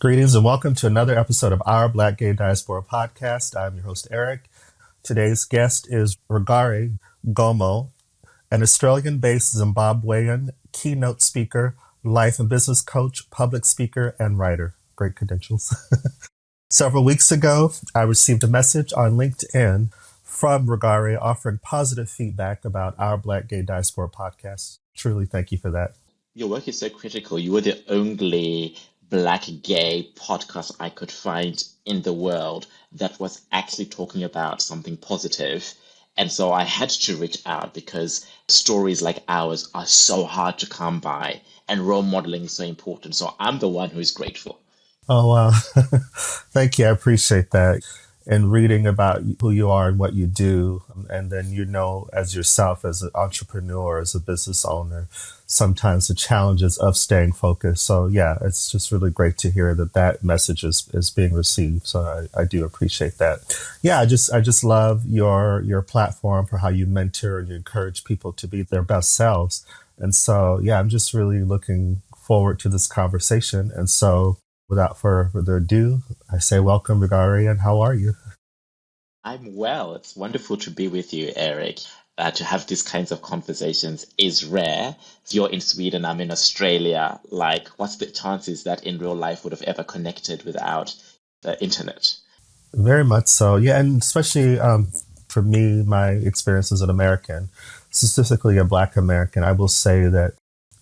Greetings and welcome to another episode of our Black Gay Diaspora podcast. I'm your host, Eric. Today's guest is Rugare Gomo, an Australian-based Zimbabwean keynote speaker, life and business coach, public speaker, and writer. Great credentials. Several weeks ago, I received a message on LinkedIn from Rugare offering positive feedback about our Black Gay Diaspora podcast. Truly, thank you for that. Your work is so critical. You were the only Black gay podcast I could find in the world that was actually talking about something positive. And so I had to reach out because stories like ours are so hard to come by and role modeling is so important. So I'm the one who's grateful. Oh, wow. Thank you. I appreciate that. And reading about who you are and what you do, and then as yourself, as an entrepreneur, as a business owner, sometimes the challenges of staying focused. So yeah, it's just really great to hear that message is being received. So I do appreciate that. Yeah, I just love your platform for how you mentor and you encourage people to be their best selves. And so yeah, I'm just really looking forward to this conversation. And so without further ado, I say welcome, Rugare, and how are you? I'm well. It's wonderful to be with you, Eric. To have these kinds of conversations is rare. You're in Sweden, I'm in Australia. Like, what's the chances that in real life would have ever connected without the internet? Very much so. Yeah, and especially for me, my experience as an American, specifically a Black American, I will say that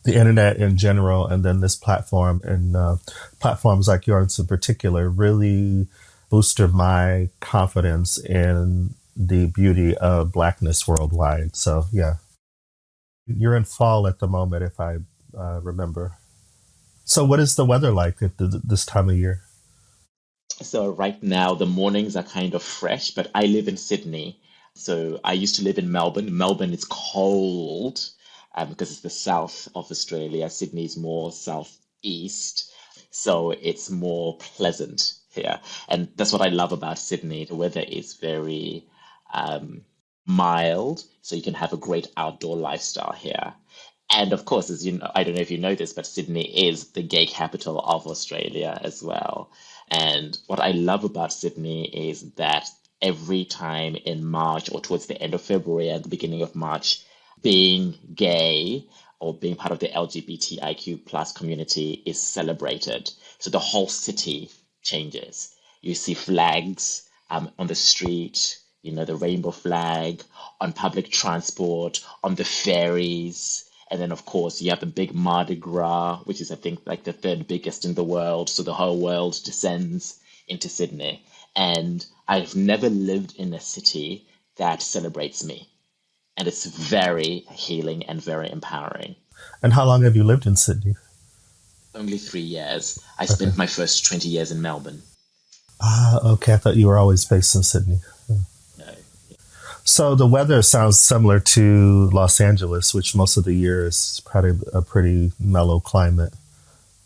the internet in general, and then this platform and platforms like yours in particular, really boosted my confidence in the beauty of Blackness worldwide. So yeah, you're in fall at the moment, if I remember. So what is the weather like at this time of year? So right now the mornings are kind of fresh, but I live in Sydney. So I used to live in Melbourne. Melbourne is cold because it's the south of Australia. Sydney is more southeast. So it's more pleasant here. And that's what I love about Sydney. The weather is very um, mild, so you can have a great outdoor lifestyle here. And of course, as you know, I don't know if you know this, but Sydney is the gay capital of Australia as well. And what I love about Sydney is that every time in March or towards the end of February and the beginning of March, being gay or being part of the LGBTIQ plus community is celebrated. So the whole city changes. You see flags on the street, the rainbow flag, on public transport, on the ferries. And then, of course, you have the big Mardi Gras, which is, I think, like the third biggest in the world. So the whole world descends into Sydney. And I've never lived in a city that celebrates me. And it's very healing and very empowering. And how long have you lived in Sydney? Only 3 years. I Okay. spent my first 20 years in Melbourne. Ah, okay. I thought you were always based in Sydney. No. So the weather sounds similar to Los Angeles, which most of the year is probably a pretty mellow climate.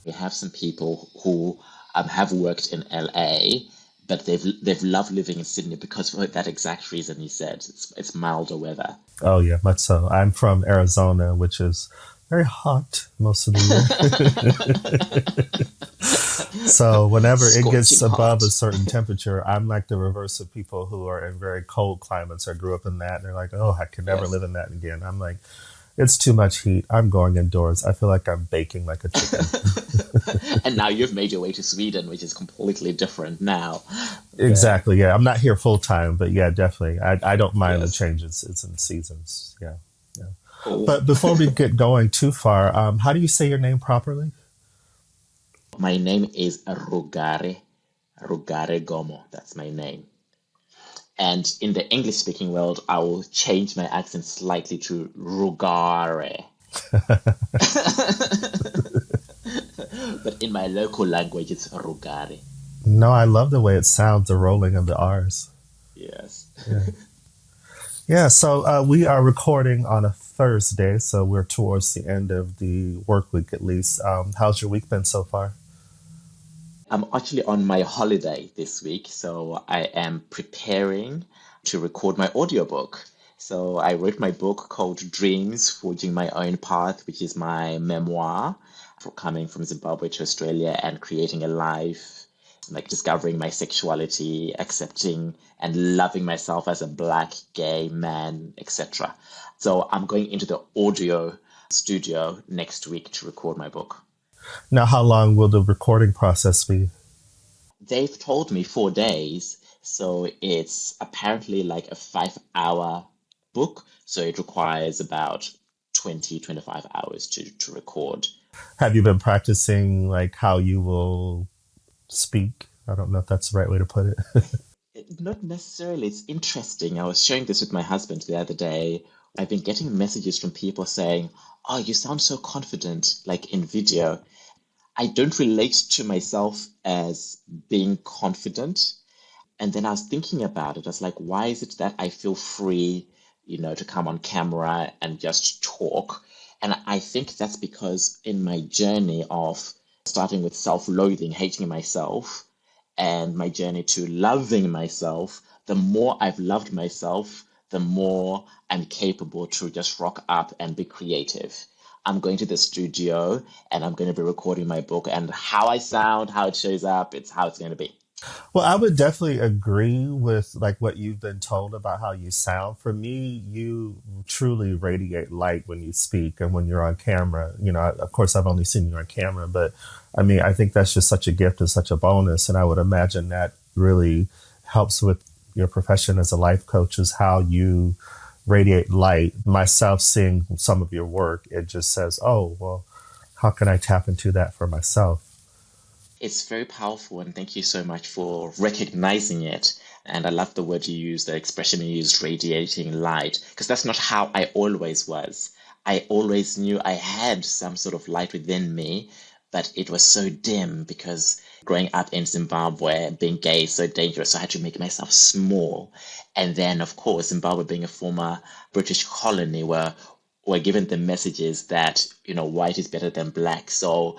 We have some people who have worked in LA, but they've loved living in Sydney because for that exact reason you said. It's milder weather. Oh yeah, much so. I'm from Arizona, which is very hot most of the year. So whenever it gets Scorching above hot. a certain temperature, I'm like the reverse of people who are in very cold climates. I grew up in that, and they're like, "Oh, I could never Yes. live in that again." I'm like, "It's too much heat. I'm going indoors. I feel like I'm baking like a chicken." And now you've made your way to Sweden, which is completely different now. But Exactly. Yeah, I'm not here full time, but yeah, definitely. I don't mind the yes. changes. It's in seasons. Yeah, yeah. Cool. But before we get going too far, how do you say your name properly? My name is Rugare Gomo. That's my name. And in the English speaking world, I will change my accent slightly to Rugare. But in my local language, it's Rugare. No, I love the way it sounds, the rolling of the R's. Yes. Yeah. Yeah, so we are recording on a Thursday, so we're towards the end of the work week at least. How's your week been so far? I'm actually on my holiday this week, so I am preparing to record my audiobook. So I wrote my book called Dreams, Forging My Own Path, which is my memoir. coming from Zimbabwe to Australia and creating a life, like discovering my sexuality, accepting and loving myself as a black, gay man, etc. So I'm going into the audio studio next week to record my book. Now, how long will the recording process be? They've told me 4 days, so it's apparently like a 5 hour book. So it requires about 20, 25 hours to record. Have you been practicing like how you will speak? I don't know if that's the right way to put it. Not necessarily. It's interesting. I was sharing this with my husband the other day. I've been getting messages from people saying, "Oh, you sound so confident, like in video." I don't relate to myself as being confident. And then I was thinking about it. I was like, why is it that I feel free, to come on camera and just talk? And I think that's because in my journey of starting with self-loathing, hating myself, and my journey to loving myself, the more I've loved myself, the more I'm capable to just rock up and be creative. I'm going to the studio and I'm going to be recording my book, and how I sound, how it shows up, it's how it's going to be. Well, I would definitely agree with like what you've been told about how you sound. For me, you truly radiate light when you speak and when you're on camera. Of course, I've only seen you on camera, but I mean, I think that's just such a gift and such a bonus. And I would imagine that really helps with your profession as a life coach is how you radiate light. Myself seeing some of your work, it just says, oh, well, how can I tap into that for myself? It's very powerful, and thank you so much for recognizing it. And I love the word you used, the expression you used, radiating light, because that's not how I always was. I always knew I had some sort of light within me, but it was so dim because growing up in Zimbabwe, being gay is so dangerous. So I had to make myself small. And then, of course, Zimbabwe being a former British colony where we're given the messages that, white is better than black. So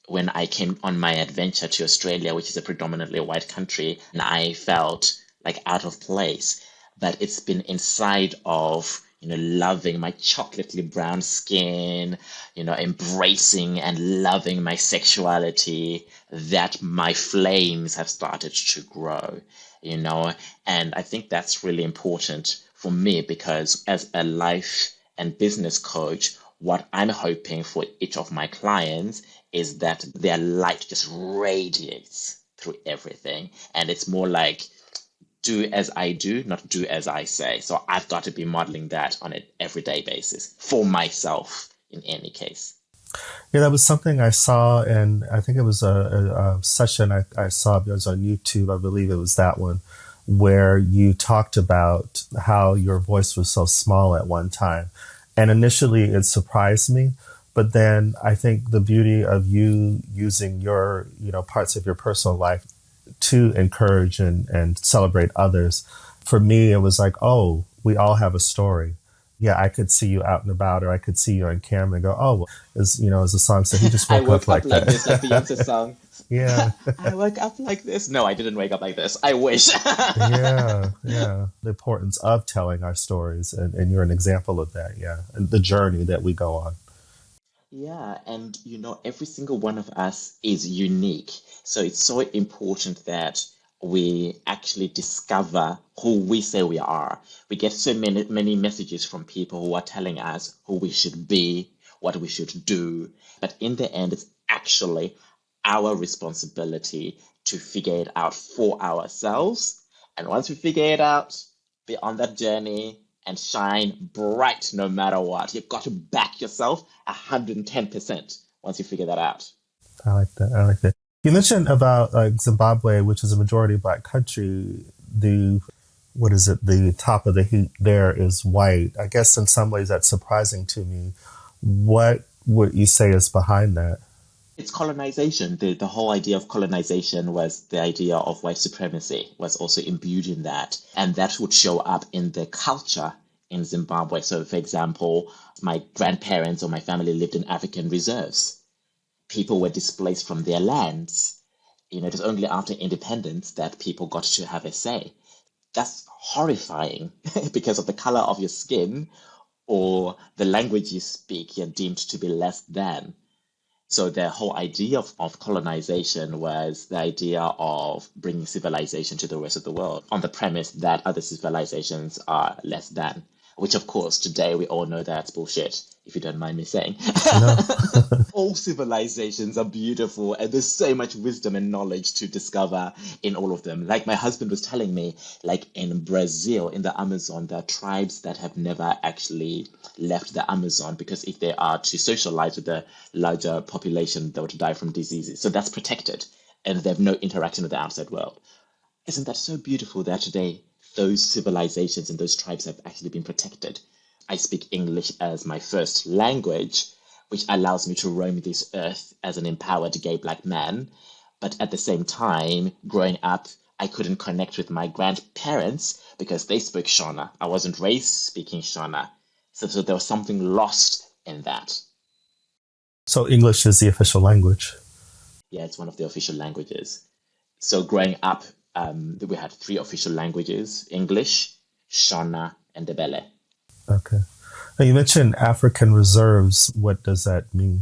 when I came on my adventure to Australia, which is a predominantly white country, and I felt like out of place. But it's been inside of, loving my chocolately brown skin, embracing and loving my sexuality, that my flames have started to grow, you know. And I think that's really important for me because as a life and business coach, what I'm hoping for each of my clients is that their light just radiates through everything. And it's more like do as I do, not do as I say. So I've got to be modeling that on an everyday basis for myself in any case. Yeah, that was something I saw, and I think it was a session I saw. It was on YouTube, I believe it was that one, where you talked about how your voice was so small at one time. And initially it surprised me, but then I think the beauty of you using your, parts of your personal life to encourage and celebrate others. For me, it was like, oh, we all have a story. Yeah, I could see you out and about, or I could see you on camera and go, oh, well, as the song said, he just I woke up woke up like like this, like that. Beyonce's song. Yeah, I woke up like this. No, I didn't wake up like this. I wish. yeah, yeah. The importance of telling our stories, and you're an example of that. Yeah, and the journey that we go on. Yeah, and every single one of us is unique. So it's so important that we actually discover who we say we are. We get so many messages from people who are telling us who we should be, what we should do. But in the end, it's actually our responsibility to figure it out for ourselves. And once we figure it out, be on that journey and shine bright no matter what. You've got to back yourself 110% once you figure that out. I like that. I like that. You mentioned about like Zimbabwe, which is a majority black country. The what is it? The top of the heap there is white. I guess in some ways that's surprising to me. What would you say is behind that? It's colonization. The whole idea of colonization was the idea of white supremacy was also imbued in that. And that would show up in the culture in Zimbabwe. So, for example, my grandparents or my family lived in African reserves. People were displaced from their lands. It was only after independence that people got to have a say. That's horrifying because of the color of your skin or the language you speak, you're deemed to be less than. So the whole idea of colonization was the idea of bringing civilization to the rest of the world on the premise that other civilizations are less than, which of course today we all know that's bullshit, if you don't mind me saying. No. All civilizations are beautiful and there's so much wisdom and knowledge to discover in all of them. Like my husband was telling me, like in Brazil, in the Amazon, there are tribes that have never actually left the Amazon because if they are to socialize with the larger population, they would die from diseases. So that's protected and they have no interaction with the outside world. Isn't that so beautiful that today those civilizations and those tribes have actually been protected? I speak English as my first language, which allows me to roam this earth as an empowered gay black man. But at the same time, growing up, I couldn't connect with my grandparents because they spoke Shona. I wasn't raised speaking Shona. So there was something lost in that. So English is the official language. Yeah, it's one of the official languages. So growing up, we had three official languages: English, Shona, and Ndebele. Okay. Now you mentioned African reserves. What does that mean?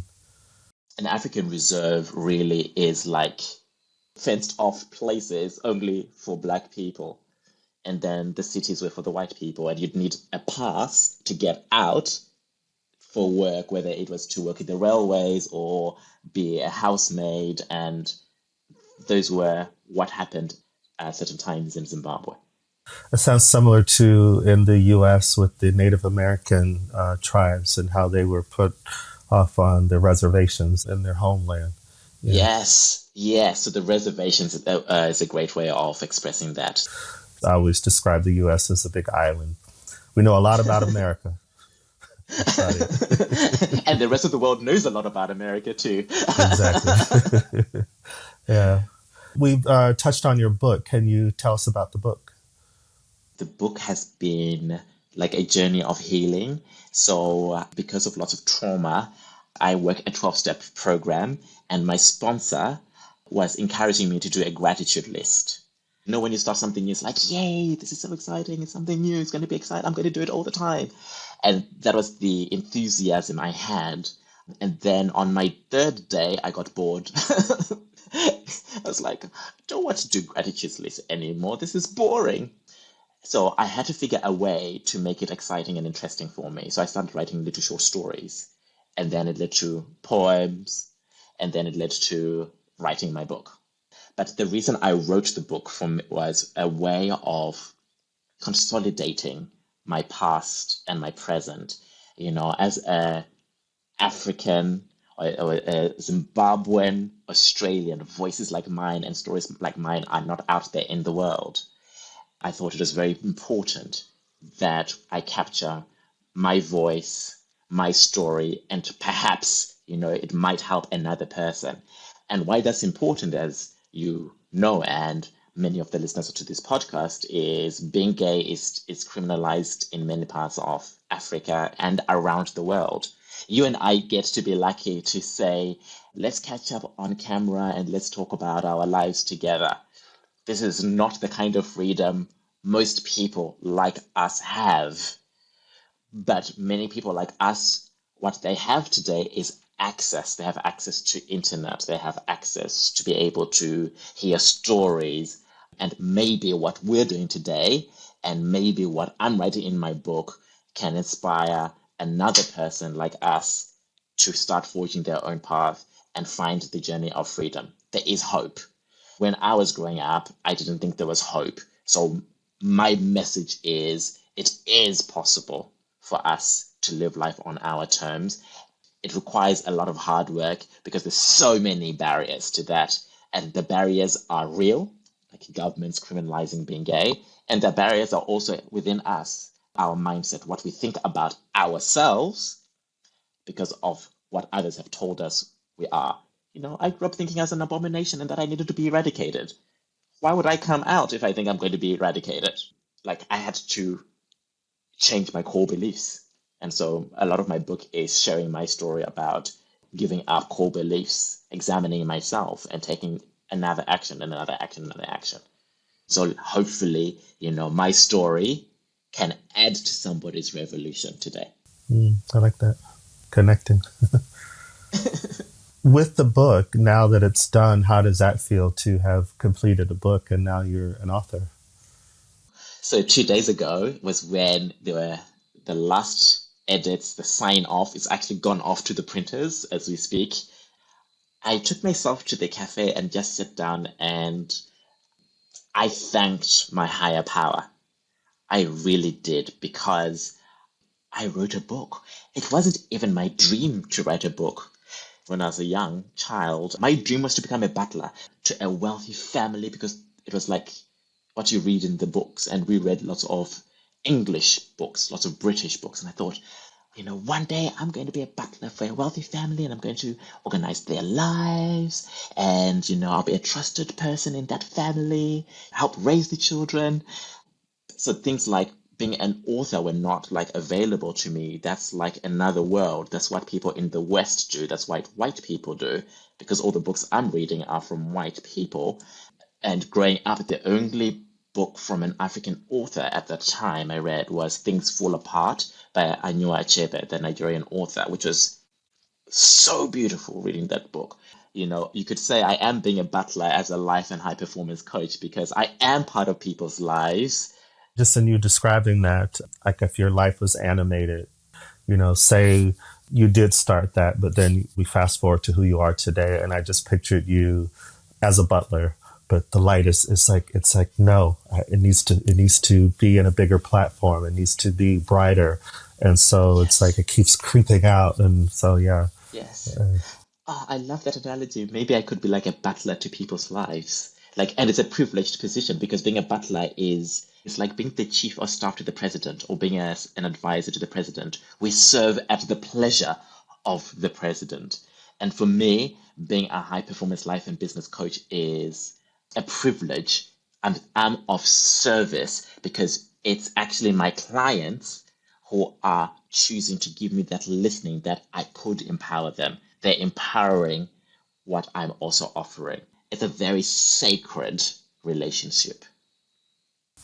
An African reserve really is like fenced off places only for black people. And then the cities were for the white people. And you'd need a pass to get out for work, whether it was to work in the railways or be a housemaid. And those were what happened at certain times in Zimbabwe. It sounds similar to in the U.S. with the Native American tribes and how they were put off on the reservations in their homeland. Yeah. Yes, yes. So the reservations is a great way of expressing that. I always describe the U.S. as a big island. We know a lot about America. That's about it. And the rest of the world knows a lot about America too. Exactly. Yeah. We've touched on your book. Can you tell us about the book? The book has been like a journey of healing. So, because of lots of trauma, I work a 12-step program, and my sponsor was encouraging me to do a gratitude list. You know, when you start something new, it's like, yay, this is so exciting. It's something new. It's going to be exciting. I'm going to do it all the time. And that was the enthusiasm I had. And then on my third day, I got bored. I was like, I don't want to do gratitude lists anymore. This is boring. So I had to figure a way to make it exciting and interesting for me. So I started writing little short stories. And then it led to poems. And then it led to writing my book. But the reason I wrote the book from was a way of consolidating my past and my present. You know, as a African or a Zimbabwean Australian, voices like mine and stories like mine are not out there in the world. I thought it was very important that I capture my voice, my story, and perhaps, you know, it might help another person. And why that's important, as you know, and many of the listeners to this podcast, is being gay is criminalized in many parts of Africa and around the world. You and I get to be lucky to say, let's catch up on camera and let's talk about our lives together. This is not the kind of freedom most people like us have. But many people like us, what they have today is access. They have access to internet. They have access to be able to hear stories. And maybe what we're doing today, and maybe what I'm writing in my book, can inspire another person like us to start forging their own path and find the journey of freedom. There is hope. When I was growing up, I didn't think there was hope. So my message is it is possible for us to live life on our terms. It requires a lot of hard work because there's so many barriers to that. And the barriers are real, like governments criminalizing being gay. And the barriers are also within us, our mindset, what we think about ourselves because of what others have told us we are. You know, I grew up thinking as an abomination and that I needed to be eradicated. Why would I come out if I think I'm going to be eradicated? Like, I had to change my core beliefs. And so a lot of my book is sharing my story about giving up core beliefs, examining myself, and taking another action and another action and another action. So hopefully, you know, my story can add to somebody's revolution today. I like that. Connecting. With the book, now that it's done, how does that feel to have completed a book and now you're an author? So 2 days ago was when there were the last edits, the sign off. It's actually gone off to the printers as we speak. I took myself to the cafe and just sat down and I thanked my higher power. I really did because I wrote a book. It wasn't even my dream to write a book when I was a young child. My dream was to become a butler to a wealthy family because it was like what you read in the books. And we read lots of English books, lots of British books. And I thought, one day I'm going to be a butler for a wealthy family and I'm going to organize their lives. And, I'll be a trusted person in that family, help raise the children. So things like being an author were not like available to me. That's like another world. That's what people in the West do. That's what white people do because all the books I'm reading are from white people. And growing up, the only book from an African author at that time I read was Things Fall Apart by Anua Achebe, the Nigerian author, which was so beautiful reading that book. You could say I am being a butler as a life and high performance coach because I am part of people's lives. Just in you describing that, like if your life was animated, say you did start that, but then we fast forward to who you are today, and I just pictured you as a butler, but the light is like it's like no, it needs to be in a bigger platform. It needs to be brighter, and so it's like Yes, it keeps creeping out, and so yeah. yes. Oh, I love that analogy. Maybe I could be like a butler to people's lives. Like, and it's a privileged position because being a butler is it's like being the chief of staff to the president or being an advisor to the president. We serve at the pleasure of the president. And for me, being a high performance life and business coach is a privilege and I'm of service because it's actually my clients who are choosing to give me that listening that I could empower them. They're empowering what I'm also offering. It's a very sacred relationship.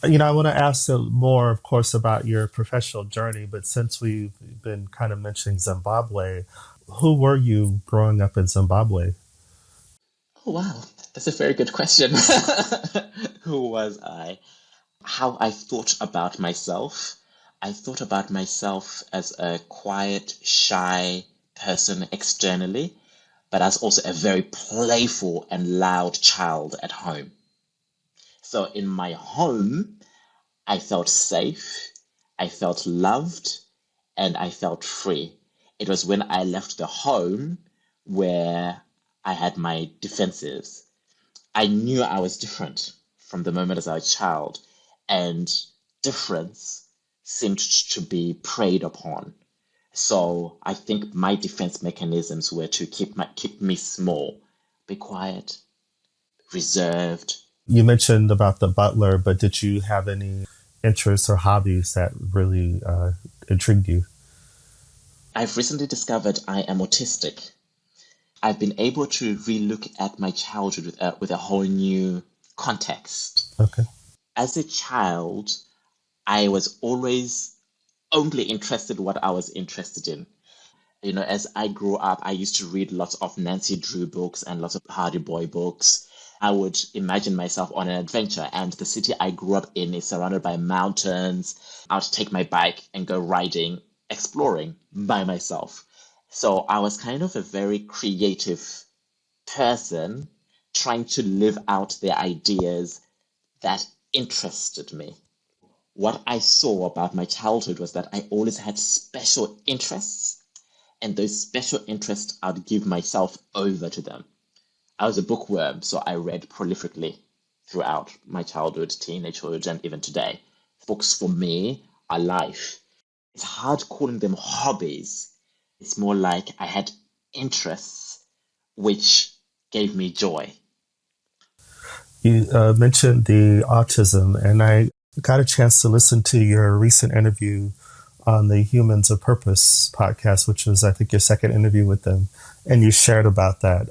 I want to ask more, of course, about your professional journey, but since we've been kind of mentioning Zimbabwe, who were you growing up in Zimbabwe? Oh, wow. That's a very good question. Who was I? How I thought about myself. I thought about myself as a quiet, shy person externally, but as also a very playful and loud child at home. So in my home, I felt safe, I felt loved, and I felt free. It was when I left the home where I had my defenses. I knew I was different from the moment as I was a child, and difference seemed to be preyed upon. So I think my defense mechanisms were to keep me small, be quiet, reserved. You mentioned about the butler, but did you have any interests or hobbies that really intrigued you? I've recently discovered I am autistic. I've been able to relook at my childhood with a whole new context. Okay. As a child, I was always only interested in what I was interested in. As I grew up, I used to read lots of Nancy Drew books and lots of Hardy Boy books. I would imagine myself on an adventure, and the city I grew up in is surrounded by mountains. I would take my bike and go riding, exploring by myself. So I was kind of a very creative person trying to live out the ideas that interested me. What I saw about my childhood was that I always had special interests, and those special interests, I'd give myself over to them. I was a bookworm, so I read prolifically throughout my childhood, teenagehood, and even today. Books for me are life. It's hard calling them hobbies. It's more like I had interests which gave me joy. You mentioned the autism, and I got a chance to listen to your recent interview on the Humans of Purpose podcast, which was, I think, your second interview with them. And you shared about that.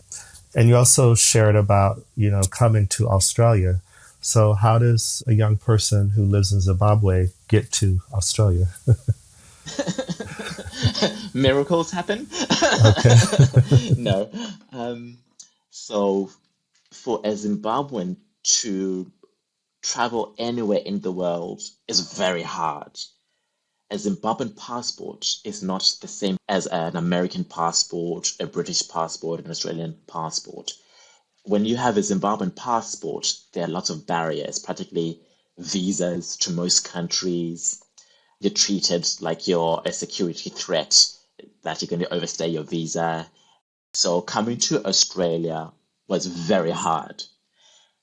And you also shared about, coming to Australia. So, how does a young person who lives in Zimbabwe get to Australia? Miracles happen. Okay. No. Um, so for a Zimbabwean to travel anywhere in the world is very hard. A Zimbabwean passport is not the same as an American passport, a British passport, an Australian passport. When you have a Zimbabwean passport, there are lots of barriers, particularly visas to most countries. You're treated like you're a security threat, that you're going to overstay your visa. So coming to Australia was very hard.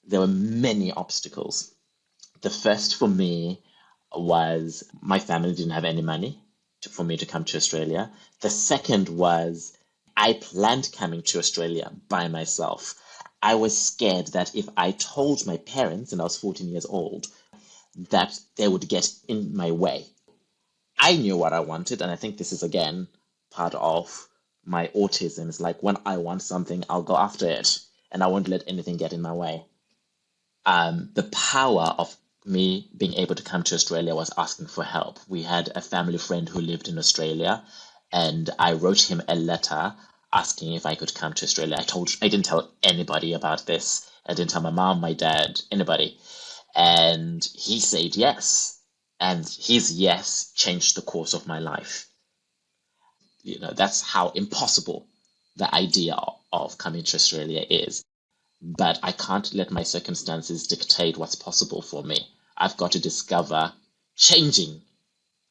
There were many obstacles. The first for me was my family didn't have any money for me to come to Australia. The second was I planned coming to Australia by myself. I was scared that if I told my parents, and I was 14 years old, that they would get in my way. I knew what I wanted, and I think this is again part of my autism. It's like when I want something, I'll go after it, and I won't let anything get in my way. The power of me being able to come to Australia was asking for help. We had a family friend who lived in Australia, and I wrote him a letter asking if I could come to Australia. I didn't tell anybody about this. I didn't tell my mom, my dad, anybody. And he said yes. And his yes changed the course of my life. That's how impossible the idea of coming to Australia is. But I can't let my circumstances dictate what's possible for me. I've got to discover changing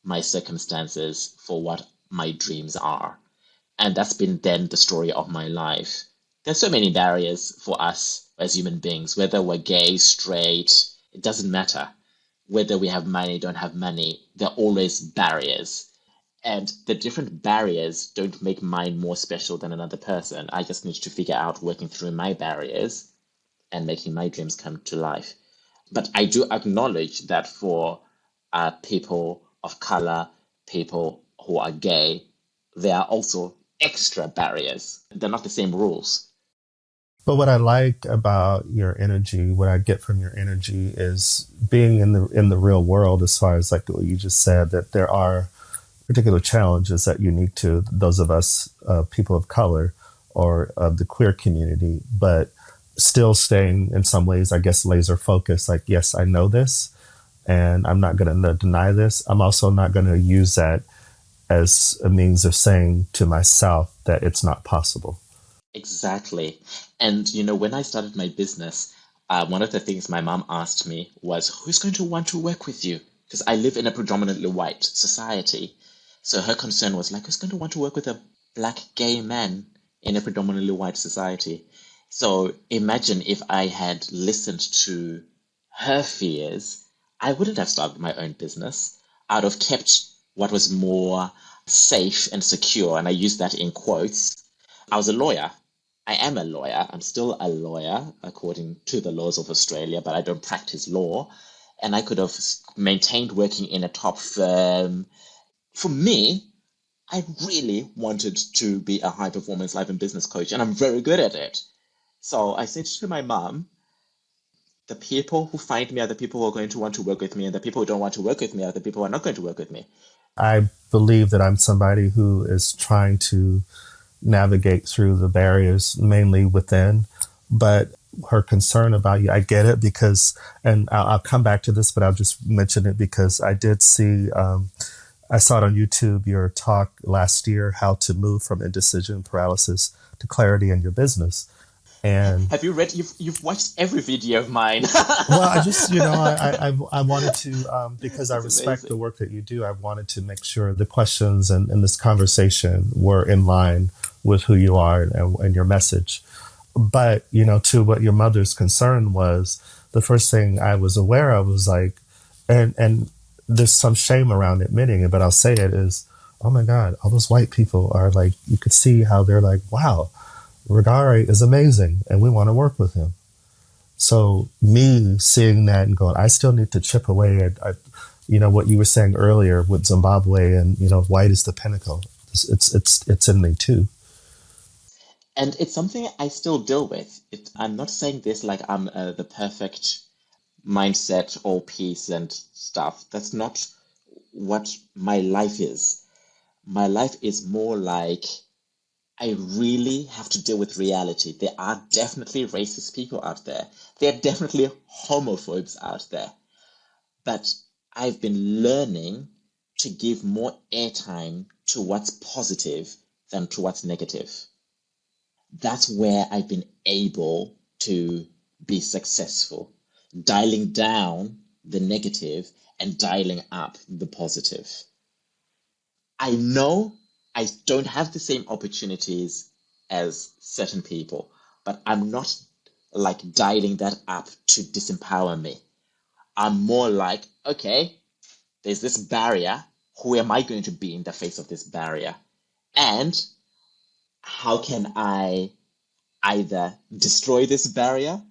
my circumstances for what my dreams are. And that's been then the story of my life. There's so many barriers for us as human beings, whether we're gay, straight, it doesn't matter. Whether we have money, don't have money, there are always barriers. And the different barriers don't make mine more special than another person. I just need to figure out working through my barriers and making my dreams come to life. But I do acknowledge that for people of color, people who are gay, there are also extra barriers. They're not the same rules. But what I like about your energy, what I get from your energy is being in the real world, as far as like what you just said, that there are particular challenges that unique to those of us people of color or of the queer community, but still staying in some ways, I guess, laser focused. Like, yes, I know this, and I'm not going to deny this. I'm also not going to use that as a means of saying to myself that it's not possible. Exactly. And when I started my business, one of the things my mom asked me was, who's going to want to work with you? Because I live in a predominantly white society. So her concern was like, who's going to want to work with a black gay man in a predominantly white society? So imagine if I had listened to her fears, I wouldn't have started my own business. I'd have kept what was more safe and secure. And I use that in quotes. I was a lawyer. I am a lawyer. I'm still a lawyer according to the laws of Australia, but I don't practice law. And I could have maintained working in a top firm. For me, I really wanted to be a high performance life and business coach, and I'm very good at it. So I said to my mom, the people who find me are the people who are going to want to work with me, and the people who don't want to work with me are the people who are not going to work with me. I believe that I'm somebody who is trying to navigate through the barriers mainly within, but her concern about you, I get it because, and I'll come back to this, but I'll just mention it because I did see, I saw it on YouTube, your talk last year, how to move from indecision paralysis to clarity in your business. And Have you read? You've watched every video of mine. well, I just, I wanted to, because I It's respect the amazing. work that you do, I wanted to make sure the questions and this conversation were in line with who you are and your message. But, to what your mother's concern was, the first thing I was aware of was like, and there's some shame around admitting it, but I'll say it is, oh my God, all those white people are like, you could see how they're like, wow, Rugare is amazing and we want to work with him. So me seeing that and going, I still need to chip away at what you were saying earlier with Zimbabwe and, white is the pinnacle. It's in me too. And it's something I still deal with. I'm not saying this like I'm the perfect mindset, all peace and stuff. That's not what my life is. My life is more like I really have to deal with reality. There are definitely racist people out there. There are definitely homophobes out there. But I've been learning to give more airtime to what's positive than to what's negative. That's where I've been able to be successful, dialing down the negative and dialing up the positive. I know I don't have the same opportunities as certain people, but I'm not like dialing that up to disempower me. I'm more like, okay, there's this barrier. Who am I going to be in the face of this barrier? And how can I either destroy this barrier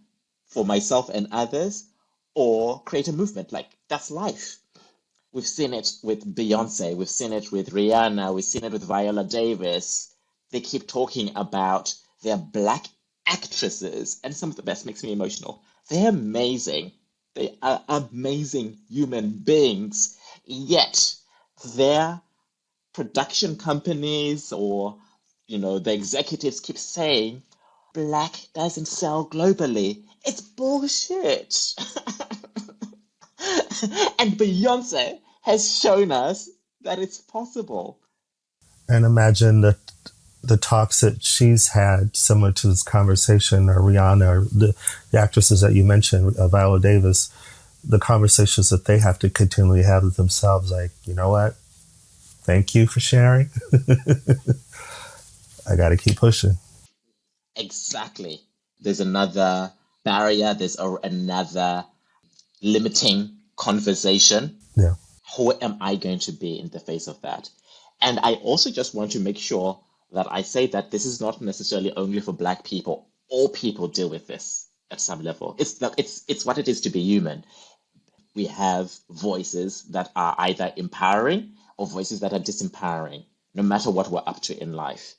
for myself and others or create a movement? Like, that's life. We've seen it with Beyonce, we've seen it with Rihanna, we've seen it with Viola Davis. They keep talking about their black actresses, and some of the best makes me emotional. They're amazing. They are amazing human beings. Yet their production companies or the executives keep saying black doesn't sell globally. It's bullshit. And Beyonce has shown us that it's possible. And imagine the talks that she's had, similar to this conversation, or Rihanna, or the actresses that you mentioned, Viola Davis, the conversations that they have to continually have with themselves, like, you know what? Thank you for sharing. I got to keep pushing. Exactly. There's another barrier, another limiting conversation. Yeah. Who am I going to be in the face of that? And I also just want to make sure that I say that this is not necessarily only for Black people. All people deal with this at some level. It's what it is to be human. We have voices that are either empowering or voices that are disempowering, no matter what we're up to in life.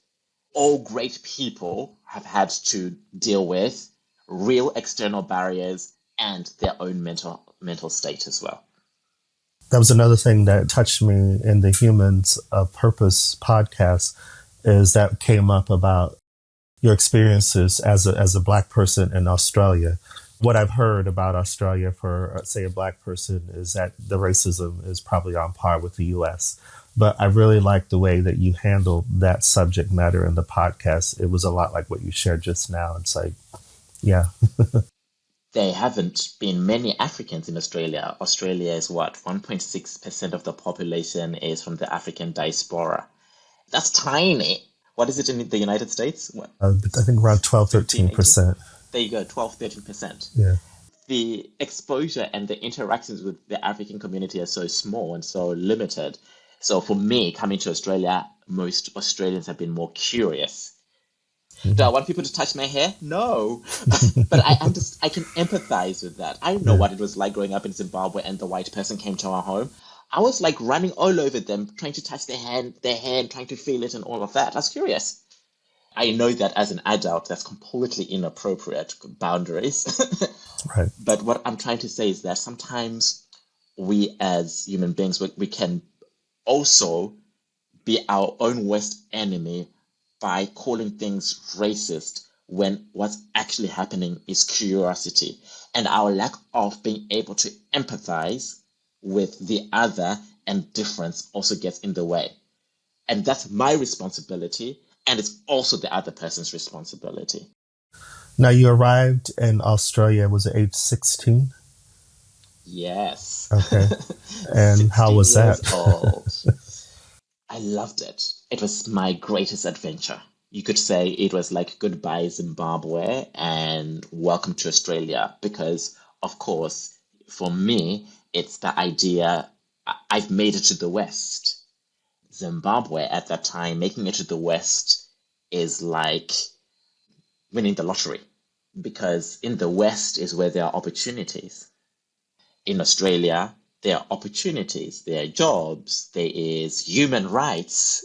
All great people have had to deal with real external barriers and their own mental state as well. That was another thing that touched me in the Humans of Purpose podcast, is that came up about your experiences as a Black person in Australia. What I've heard about Australia for, say, a Black person is that the racism is probably on par with the US. But I really like the way that you handled that subject matter in the podcast. It was a lot like what you shared just now. It's like, yeah. There haven't been many Africans in Australia. Australia is what? 1.6% of the population is from the African diaspora. That's tiny. What is it in the United States? What? I think around 12, 15, 18? 13%. There you go, 12, 13%. Yeah. The exposure and the interactions with the African community are so small and so limited. So for me, coming to Australia, most Australians have been more curious. Do I want people to touch my hair? No. But I can empathize with that. I know Yeah. what it was like growing up in Zimbabwe and the white person came to our home. I was like running all over them, trying to touch their hand, trying to feel it and all of that. I was curious. I know that as an adult, that's completely inappropriate boundaries. Right. But what I'm trying to say is that sometimes we as human beings, we can also be our own worst enemy by calling things racist when what's actually happening is curiosity. And our lack of being able to empathize with the other and difference also gets in the way. And that's my responsibility. And it's also the other person's responsibility. Now, you arrived in Australia, was it age 16? Yes. Okay. And how 16 was that? years old. I loved it. It was my greatest adventure. You could say it was like goodbye Zimbabwe and welcome to Australia because, of course, for me, it's the idea I've made it to the West. Zimbabwe at that time, making it to the West is like winning the lottery because in the West is where there are opportunities. In Australia, there are opportunities, there are jobs, there is human rights.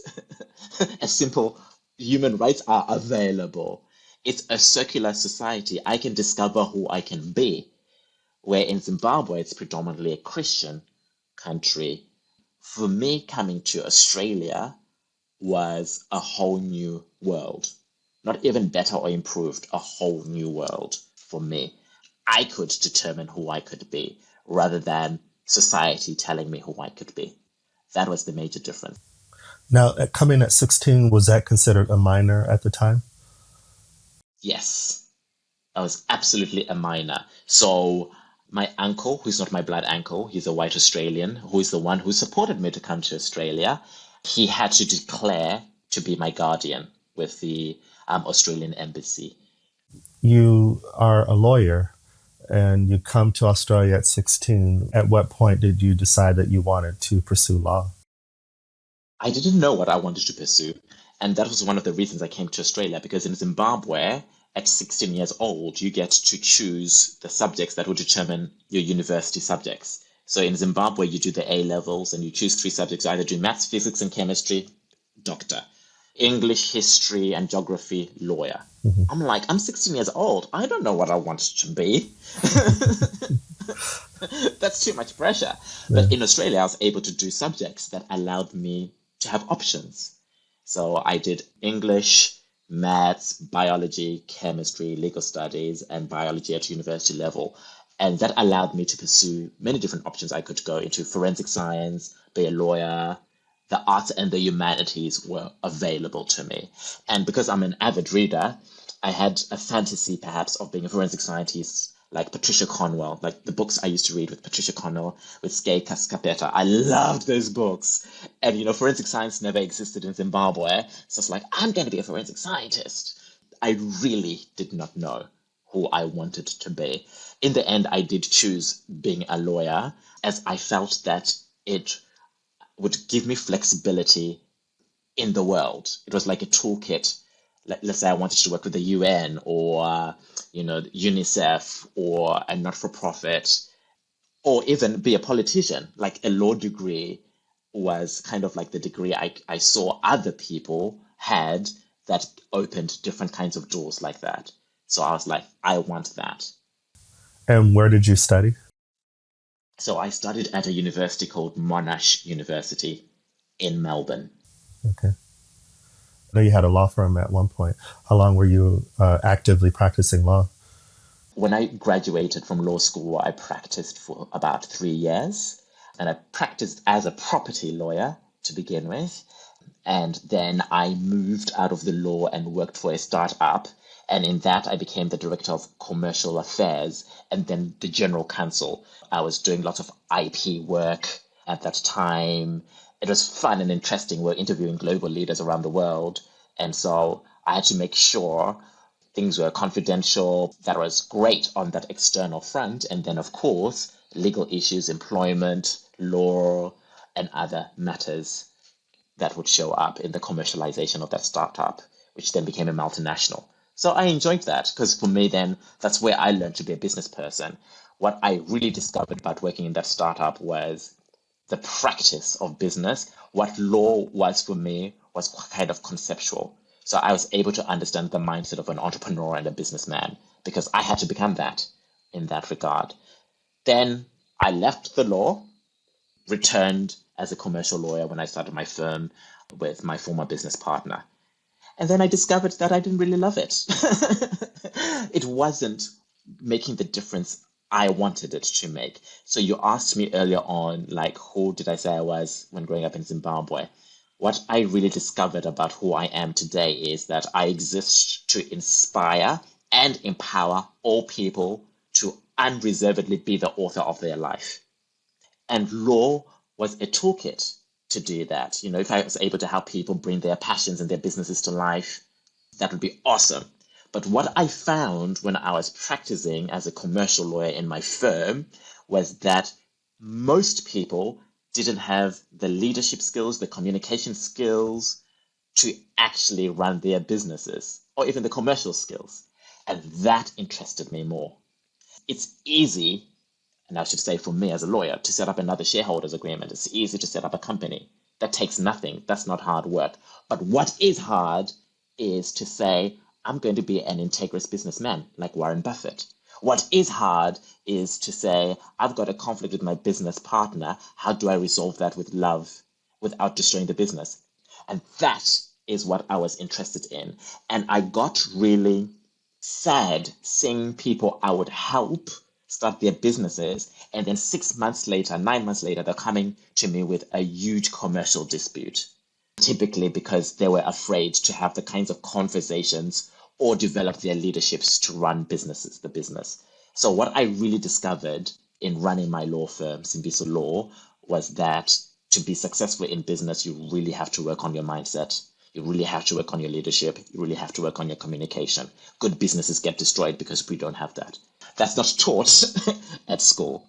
As simple, human rights are available. It's a circular society. I can discover who I can be. Where in Zimbabwe, it's predominantly a Christian country. For me, coming to Australia, was a whole new world. Not even better or improved, a whole new world for me. I could determine who I could be rather than society telling me who I could be. That was the major difference. Now, coming at 16, was that considered a minor at the time? Yes, I was absolutely a minor. So my uncle, who's not my blood uncle, he's a white Australian, who is the one who supported me to come to Australia. He had to declare to be my guardian with the Australian embassy. You are a lawyer and you come to Australia at 16. At what point did you decide that you wanted to pursue law? I didn't know what I wanted to pursue. And that was one of the reasons I came to Australia, because in Zimbabwe, at 16 years old, you get to choose the subjects that will determine your university subjects. So in Zimbabwe, you do the A levels and you choose three subjects, either do maths, physics, and chemistry, doctor, English, history, and geography, lawyer. Mm-hmm. I'm like, I'm 16 years old. I don't know what I want to be. That's too much pressure. Yeah. But in Australia, I was able to do subjects that allowed me to have options. So I did English, maths, biology, chemistry, legal studies, and biology at university level. And that allowed me to pursue many different options. I could go into forensic science, be a lawyer. The arts and the humanities were available to me. And because I'm an avid reader, I had a fantasy perhaps of being a forensic scientist like Patricia Cornwell, like the books I used to read with Patricia Cornwell, with Skye Cascapeta. I loved those books. And, forensic science never existed in Zimbabwe. So it's like, I'm going to be a forensic scientist. I really did not know who I wanted to be. In the end, I did choose being a lawyer as I felt that it would give me flexibility in the world. It was like a toolkit. Let's say I wanted to work with the UN or UNICEF or a not-for-profit, or even be a politician. Like a law degree was kind of like the degree I saw other people had that opened different kinds of doors like that. So I was like, I want that. And where did you study? So I studied at a university called Monash University in Melbourne. Okay. I know you had a law firm at one point. How long were you actively practicing law? When I graduated from law school, I practiced for about 3 years, and I practiced as a property lawyer to begin with. And then I moved out of the law and worked for a startup. And in that, I became the director of commercial affairs and then the general counsel. I was doing lots of IP work at that time. It was fun and interesting. We're interviewing global leaders around the world. And so I had to make sure things were confidential. That was great on that external front. And then, of course, legal issues, employment, law, and other matters that would show up in the commercialization of that startup, which then became a multinational. So I enjoyed that because for me, then that's where I learned to be a business person. What I really discovered about working in that startup was the practice of business. What law was for me was kind of conceptual. So I was able to understand the mindset of an entrepreneur and a businessman because I had to become that in that regard. Then I left the law, returned as a commercial lawyer when I started my firm with my former business partner. And then I discovered that I didn't really love it. It wasn't making the difference I wanted it to make. So you asked me earlier on, like, who did I say I was when growing up in Zimbabwe? What I really discovered about who I am today is that I exist to inspire and empower all people to unreservedly be the author of their life. And law was a toolkit to do that. If I was able to help people bring their passions and their businesses to life, that would be awesome. But what I found when I was practicing as a commercial lawyer in my firm was that most people didn't have the leadership skills, the communication skills to actually run their businesses, or even the commercial skills. And that interested me more. It's easy, and I should say for me as a lawyer, to set up another shareholders agreement. It's easy to set up a company. That takes nothing. That's not hard work. But what is hard is to say, I'm going to be an integrous businessman like Warren Buffett. What is hard is to say, I've got a conflict with my business partner. How do I resolve that with love without destroying the business? And that is what I was interested in. And I got really sad seeing people I would help start their businesses. And then 6 months later, 9 months later, they're coming to me with a huge commercial dispute, typically because they were afraid to have the kinds of conversations or develop their leaderships to run the business. So what I really discovered in running my law firm, Simbiso Law, was that to be successful in business, you really have to work on your mindset. You really have to work on your leadership. You really have to work on your communication. Good businesses get destroyed because we don't have that. That's not taught at school.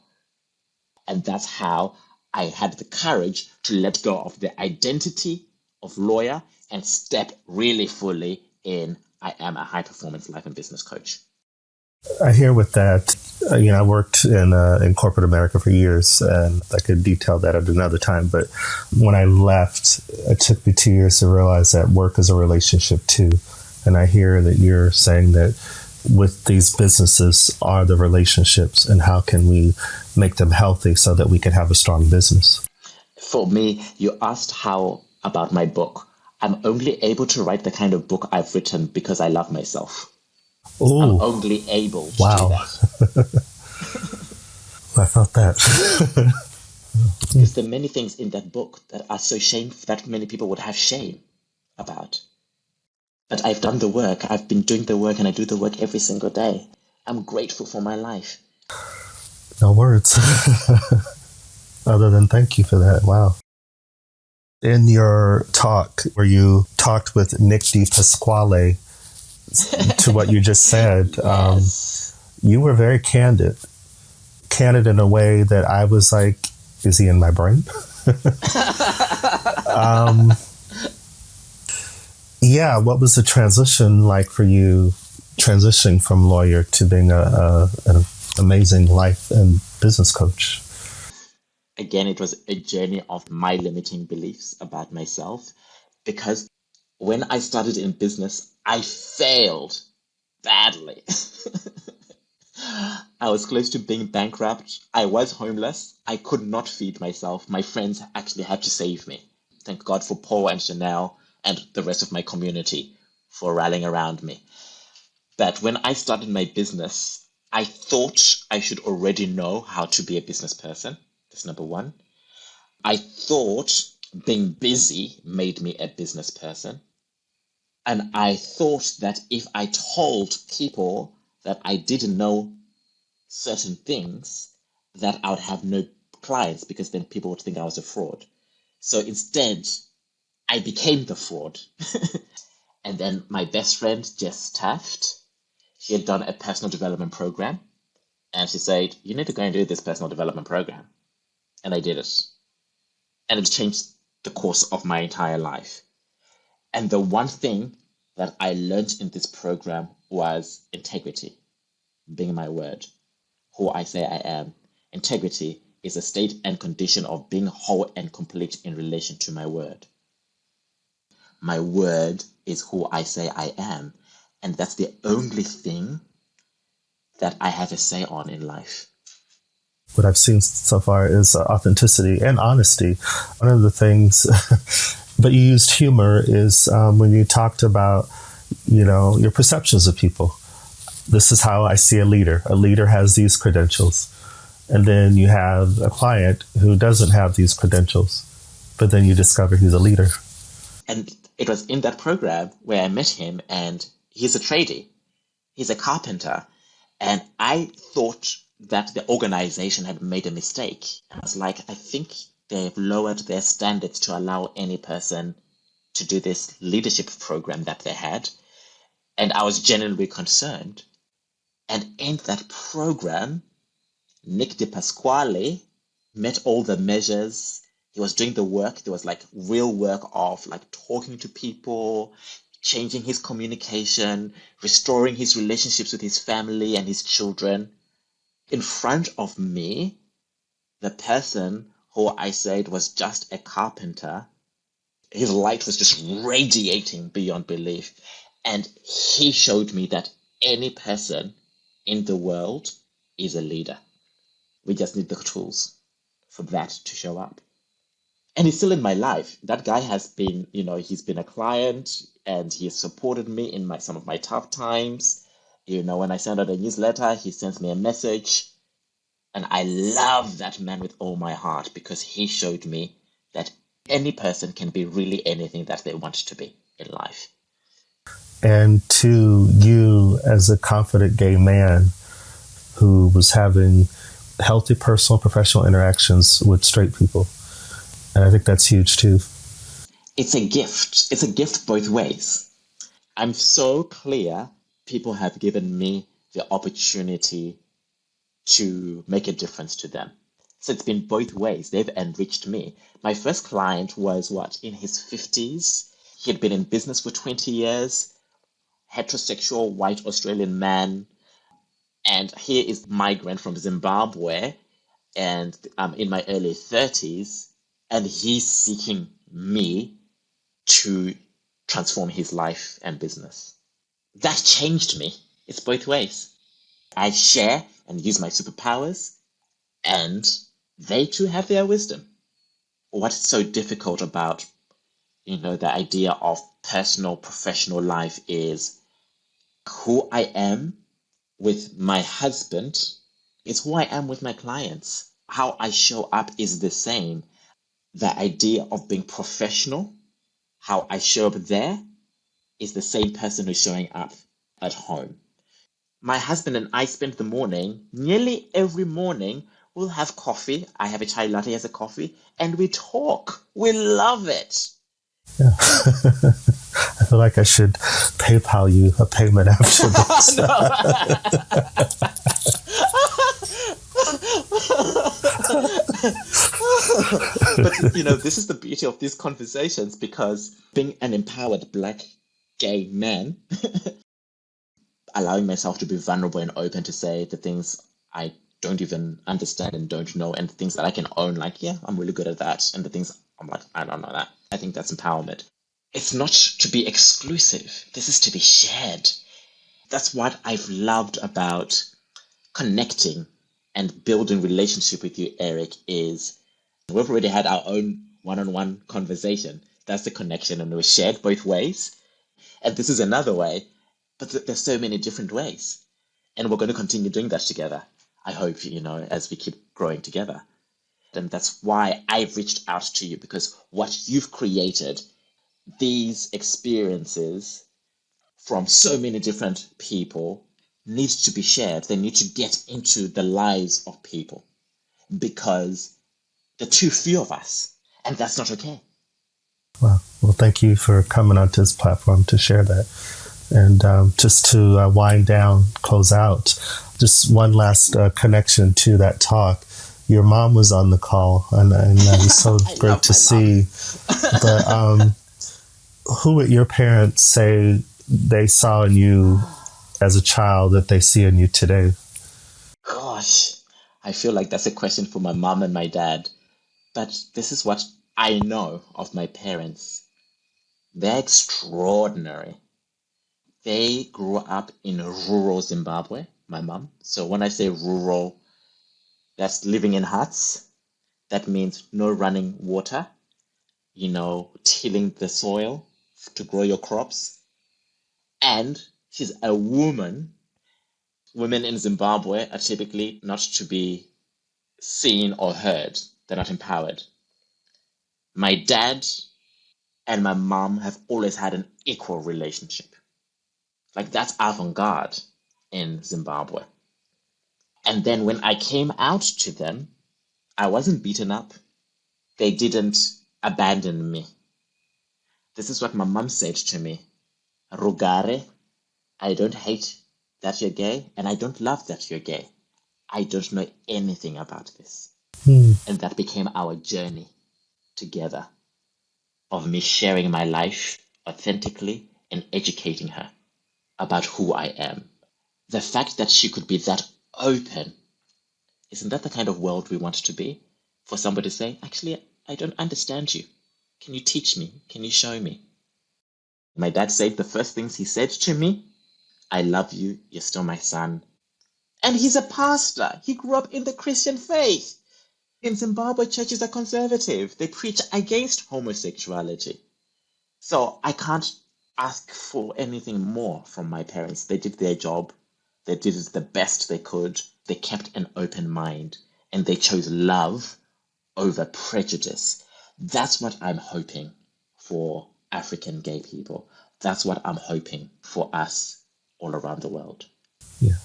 And that's how I had the courage to let go of the identity of lawyer and step really fully in I am a high performance life and business coach. I hear with that. I worked in corporate America for years, and I could detail that at another time. But when I left, it took me 2 years to realize that work is a relationship too. And I hear that you're saying that with these businesses are the relationships, and how can we make them healthy so that we can have a strong business? For me, you asked how about my book. I'm only able to write the kind of book I've written because I love myself. I'm Oh, only able to do wow. that. I felt that. Because there are many things in that book that are so shameful that many people would have shame about. But I've done the work. I've been doing the work and I do the work every single day. I'm grateful for my life. No words other than thank you for that. Wow. In your talk, where you talked with Nick DiPasquale, to what you just said, Yes. you were very candid. Candid in a way that I was like, is he in my brain? Yeah, what was the transition like for you, transitioning from lawyer to being an amazing life and business coach? Again, it was a journey of my limiting beliefs about myself because when I started in business, I failed badly. I was close to being bankrupt. I was homeless. I could not feed myself. My friends actually had to save me. Thank God for Paul and Chanel and the rest of my community for rallying around me. But when I started my business, I thought I should already know how to be a business person. That's number one. I thought being busy made me a business person. And I thought that if I told people that I didn't know certain things, that I would have no clients because then people would think I was a fraud. So instead, I became the fraud. And then my best friend, Jess Taft, she had done a personal development program. And she said, you need to go and do this personal development program. And I did it. And it changed the course of my entire life. And the one thing that I learned in this program was integrity, being my word, who I say I am. Integrity is a state and condition of being whole and complete in relation to my word. My word is who I say I am. And that's the only thing that I have a say on in life. What I've seen so far is authenticity and honesty. One of the things, but you used humor, is when you talked about, your perceptions of people. This is how I see a leader. A leader has these credentials. And then you have a client who doesn't have these credentials, but then you discover he's a leader. And it was in that program where I met him, and he's a tradie, he's a carpenter. And I thought that the organization had made a mistake. I was like, I think they've lowered their standards to allow any person to do this leadership program that they had. And I was genuinely concerned. And in that program, Nick DiPasquale met all the measures. He was doing the work. There was like real work of like talking to people, changing his communication, restoring his relationships with his family and his children. In front of me, the person who I said was just a carpenter, his light was just radiating beyond belief. And he showed me that any person in the world is a leader. We just need the tools for that to show up. And he's still in my life. That guy has been, he's been a client and he has supported me in some of my tough times. When I send out a newsletter, he sends me a message. And I love that man with all my heart because he showed me that any person can be really anything that they want to be in life. And to you, as a confident gay man who was having healthy personal and professional interactions with straight people, and I think that's huge too. It's a gift. It's a gift both ways. I'm so clear people have given me the opportunity to make a difference to them. So it's been both ways. They've enriched me. My first client was in his 50s. He had been in business for 20 years, heterosexual white Australian man. And he is migrant from Zimbabwe, and I'm in my early 30s, and he's seeking me to transform his life and business. That changed me. It's both ways. I share and use my superpowers, and they too have their wisdom. What's so difficult about, the idea of personal, professional life is who I am with my husband is who I am with my clients. How I show up is the same. The idea of being professional, how I show up there is the same person who's showing up at home. My husband and I spend the morning, nearly every morning, we'll have coffee. I have a chai latte as a coffee, and we talk. We love it. Yeah. I feel like I should PayPal you a payment after this. But this is the beauty of these conversations because being an empowered black gay man, allowing myself to be vulnerable and open to say the things I don't even understand and don't know, and things that I can own, like, yeah, I'm really good at that. And the things I'm like, I don't know that. I think that's empowerment. It's not to be exclusive, this is to be shared. That's what I've loved about connecting and building relationship with you, Eric, is we've already had our own one-on-one conversation. That's the connection, and we're shared both ways. And this is another way, but there's so many different ways. And we're going to continue doing that together. I hope, as we keep growing together. And that's why I've reached out to you, because what you've created, these experiences from so many different people, needs to be shared. They need to get into the lives of people because there are too few of us, and that's not okay. Well, thank you for coming onto this platform to share that. And just to wind down, close out, just one last connection to that talk. Your mom was on the call, and it was so great to see. But who would your parents say they saw in you as a child that they see in you today? Gosh, I feel like that's a question for my mom and my dad. But this is what I know of my parents. They're extraordinary. They grew up in rural Zimbabwe, my mom. So when I say rural, that's living in huts. That means no running water, tilling the soil to grow your crops. And she's a woman. Women in Zimbabwe are typically not to be seen or heard. They're not empowered. My dad and my mom have always had an equal relationship. Like, that's avant-garde in Zimbabwe. And then when I came out to them, I wasn't beaten up. They didn't abandon me. This is what my mom said to me. Rugare, I don't hate that you're gay, and I don't love that you're gay. I don't know anything about this. And that became our journey together of me sharing my life authentically and educating her about who I am. The fact that she could be that open, isn't that the kind of world we want to be? For somebody to say, actually, I don't understand you. Can you teach me? Can you show me? My dad said the first things he said to me, I love you, you're still my son. And he's a pastor. He grew up in the Christian faith. In Zimbabwe, churches are conservative. They preach against homosexuality. So I can't ask for anything more from my parents. They did their job. They did it the best they could. They kept an open mind and they chose love over prejudice. That's what I'm hoping for African gay people. That's what I'm hoping for us all around the world. Yeah.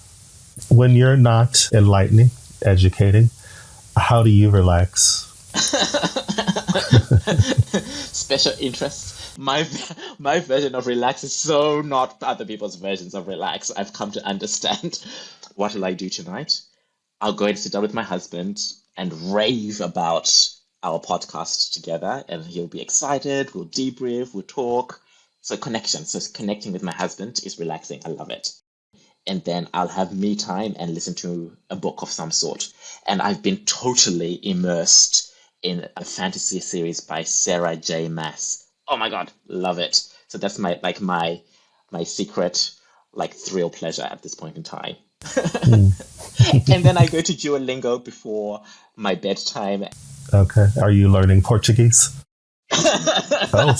When you're not enlightening, educating, how do you relax? Special interest. My version of relax is so not other people's versions of relax. I've come to understand. What will I do tonight? I'll go and sit down with my husband and rave about our podcast together, and he'll be excited. We'll debrief, we'll talk. So connection. So connecting with my husband is relaxing. I love it. And then I'll have me time and listen to a book of some sort. And I've been totally immersed in a fantasy series by Sarah J. Maas. Oh my God, love it. So that's my secret thrill pleasure at this point in time. And then I go to Duolingo before my bedtime. Okay. Are you learning Portuguese? Oh.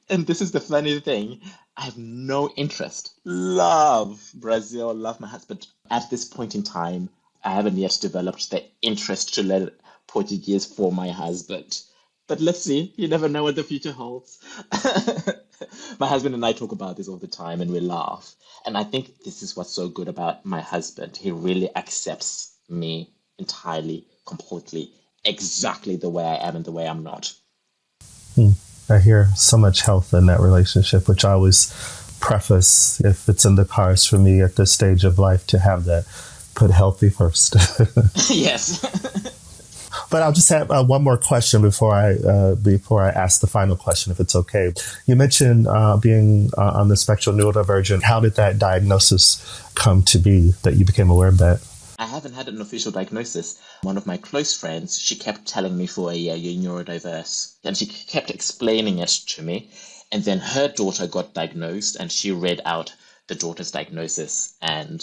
And this is the funny thing. I have no interest. Love Brazil, love my husband. At this point in time, I haven't yet developed the interest to learn Portuguese for my husband. But let's see. You never know what the future holds. My husband and I talk about this all the time and we laugh. And I think this is what's so good about my husband. He really accepts me entirely, completely, exactly the way I am and the way I'm not. I hear so much health in that relationship, which I always preface, if it's in the cards for me at this stage of life, to have that, put healthy first. Yes. But I'll just have one more question before I ask the final question, if it's okay. You mentioned being on the spectrum neurodivergent. How did that diagnosis come to be that you became aware of that? I haven't had an official diagnosis. One of my close friends, she kept telling me for a year, you're neurodiverse. And she kept explaining it to me. And then her daughter got diagnosed and she read out the daughter's diagnosis. And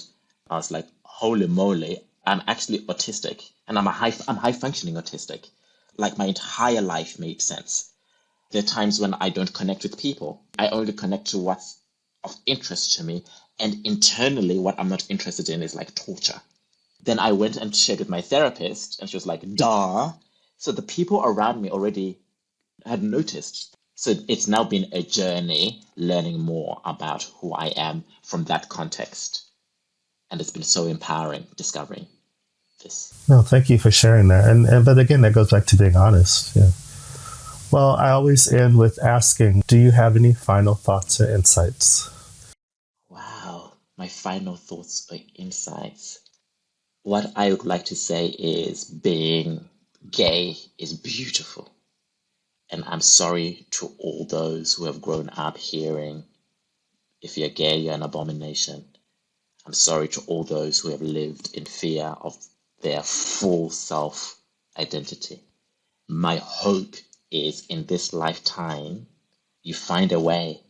I was like, holy moly, I'm actually autistic. And I'm high functioning autistic. Like my entire life made sense. There are times when I don't connect with people. I only connect to what's of interest to me. And internally, what I'm not interested in is like torture. Then I went and shared with my therapist, and she was like, duh. So the people around me already had noticed. So it's now been a journey learning more about who I am from that context. And it's been so empowering discovering this. No, thank you for sharing that. And but again, that goes back to being honest. Yeah. Well, I always end with asking, do you have any final thoughts or insights? Wow, my final thoughts or insights. What I would like to say is being gay is beautiful. And I'm sorry to all those who have grown up hearing, if you're gay, you're an abomination. I'm sorry to all those who have lived in fear of their full self identity. My hope is in this lifetime, you find a way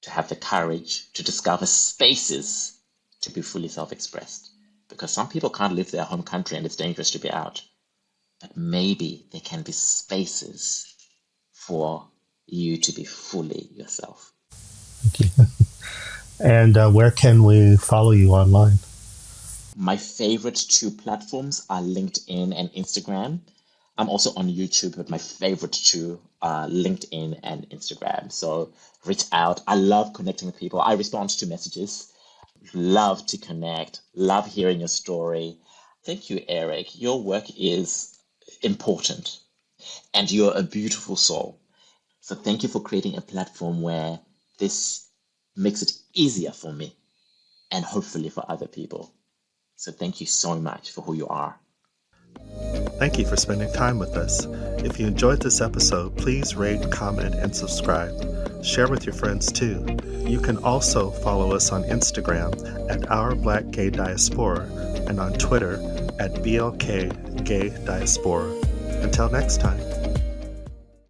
to have the courage to discover spaces to be fully self-expressed. Because some people can't leave their home country and it's dangerous to be out. But maybe there can be spaces for you to be fully yourself. Thank you. And where can we follow you online? My favorite two platforms are LinkedIn and Instagram. I'm also on YouTube, but my favorite two are LinkedIn and Instagram. So reach out. I love connecting with people. I respond to messages. Love to connect. Love hearing your story. Thank you, Eric. Your work is important and you're a beautiful soul. So thank you for creating a platform where this makes it easier for me and hopefully for other people. So thank you so much for who you are. Thank you for spending time with us. If you enjoyed this episode, please rate, comment, and subscribe. Share with your friends too. You can also follow us on Instagram at Our Black Gay Diaspora and on Twitter at BLK Gay Diaspora. Until next time.